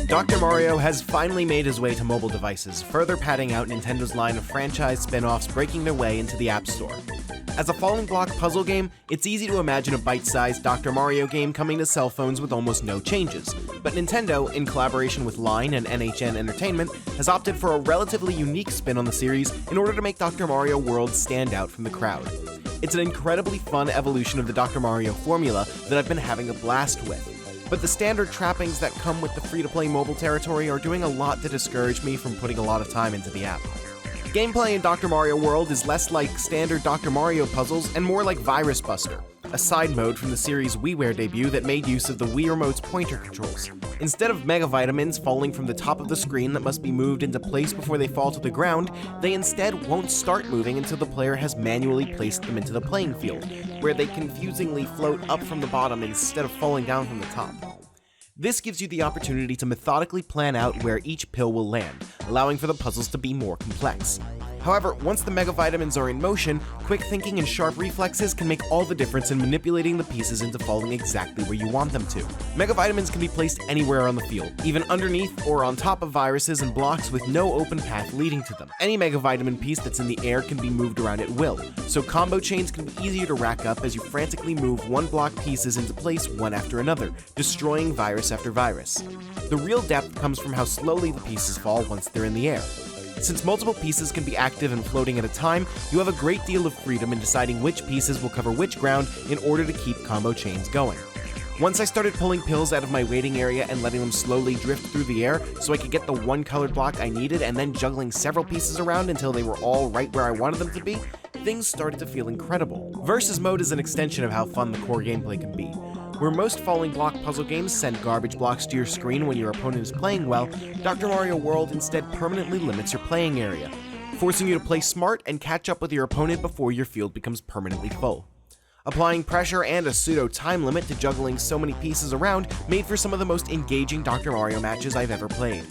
Dr. Mario has finally made his way to mobile devices, further padding out Nintendo's line of franchise spin-offs breaking their way into the App Store. As a falling block puzzle game, it's easy to imagine a bite-sized Dr. Mario game coming to cell phones with almost no changes, but Nintendo, in collaboration with Line and NHN Entertainment, has opted for a relatively unique spin on the series in order to make Dr. Mario World stand out from the crowd. It's an incredibly fun evolution of the Dr. Mario formula that I've been having a blast with. But the standard trappings that come with the free-to-play mobile territory are doing a lot to discourage me from putting a lot of time into the app. Gameplay in Dr. Mario World is less like standard Dr. Mario puzzles and more like Virus Buster, a side mode from the series' WiiWare debut that made use of the Wii Remote's pointer controls. Instead of mega vitamins falling from the top of the screen that must be moved into place before they fall to the ground, they instead won't start moving until the player has manually placed them into the playing field, where they confusingly float up from the bottom instead of falling down from the top. This gives you the opportunity to methodically plan out where each pill will land, allowing for the puzzles to be more complex. However, once the mega vitamins are in motion, quick thinking and sharp reflexes can make all the difference in manipulating the pieces into falling exactly where you want them to. Mega vitamins can be placed anywhere on the field, even underneath or on top of viruses and blocks with no open path leading to them. Any mega vitamin piece that's in the air can be moved around at will, so combo chains can be easier to rack up as you frantically move one block pieces into place one after another, destroying virus after virus. The real depth comes from how slowly the pieces fall once they're in the air. Since multiple pieces can be active and floating at a time, you have a great deal of freedom in deciding which pieces will cover which ground in order to keep combo chains going. Once I started pulling pills out of my waiting area and letting them slowly drift through the air so I could get the one colored block I needed and then juggling several pieces around until they were all right where I wanted them to be, things started to feel incredible. Versus mode is an extension of how fun the core gameplay can be. Where most falling block puzzle games send garbage blocks to your screen when your opponent is playing well, Dr. Mario World instead permanently limits your playing area, forcing you to play smart and catch up with your opponent before your field becomes permanently full. Applying pressure and a pseudo time limit to juggling so many pieces around made for some of the most engaging Dr. Mario matches I've ever played.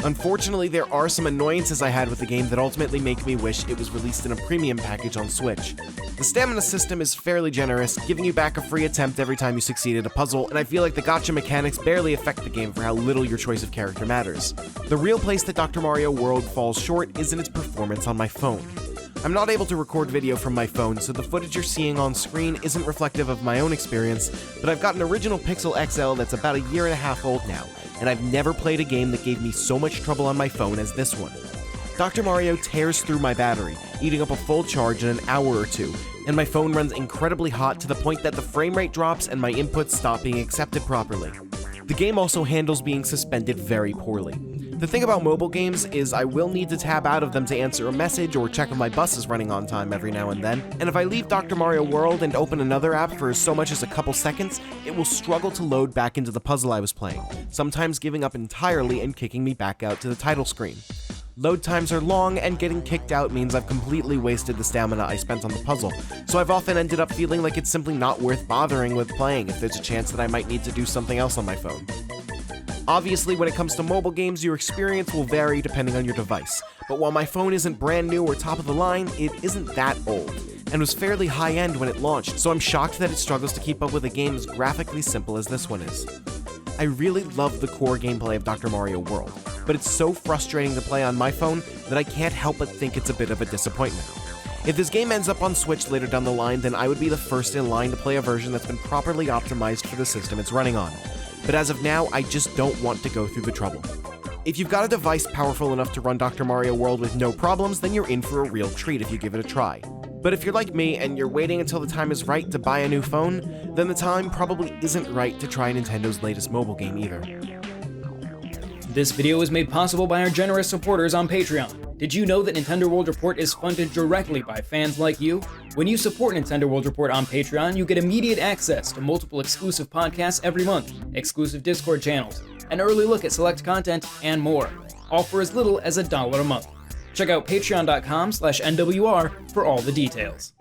Unfortunately, there are some annoyances I had with the game that ultimately make me wish it was released in a premium package on Switch. The stamina system is fairly generous, giving you back a free attempt every time you succeed at a puzzle, and I feel like the gacha mechanics barely affect the game for how little your choice of character matters. The real place that Dr. Mario World falls short is in its performance on my phone. I'm not able to record video from my phone, so the footage you're seeing on screen isn't reflective of my own experience, but I've got an original Pixel XL that's about a year and a half old now, and I've never played a game that gave me so much trouble on my phone as this one. Dr. Mario tears through my battery, eating up a full charge in an hour or two, and my phone runs incredibly hot to the point that the frame rate drops and my inputs stop being accepted properly. The game also handles being suspended very poorly. The thing about mobile games is I will need to tab out of them to answer a message or check if my bus is running on time every now and then, and if I leave Dr. Mario World and open another app for so much as a couple seconds, it will struggle to load back into the puzzle I was playing, sometimes giving up entirely and kicking me back out to the title screen. Load times are long, and getting kicked out means I've completely wasted the stamina I spent on the puzzle, so I've often ended up feeling like it's simply not worth bothering with playing if there's a chance that I might need to do something else on my phone. Obviously, when it comes to mobile games, your experience will vary depending on your device, but while my phone isn't brand new or top of the line, it isn't that old, and was fairly high-end when it launched, so I'm shocked that it struggles to keep up with a game as graphically simple as this one is. I really love the core gameplay of Dr. Mario World, but it's so frustrating to play on my phone that I can't help but think it's a bit of a disappointment. If this game ends up on Switch later down the line, then I would be the first in line to play a version that's been properly optimized for the system it's running on. But as of now, I just don't want to go through the trouble. If you've got a device powerful enough to run Dr. Mario World with no problems, then you're in for a real treat if you give it a try. But if you're like me and you're waiting until the time is right to buy a new phone, then the time probably isn't right to try Nintendo's latest mobile game either. This video is made possible by our generous supporters on Patreon. Did you know that Nintendo World Report is funded directly by fans like you? When you support Nintendo World Report on Patreon, you get immediate access to multiple exclusive podcasts every month, exclusive Discord channels, an early look at select content, and more, all for as little as $1 a month. Check out patreon.com/NWR for all the details.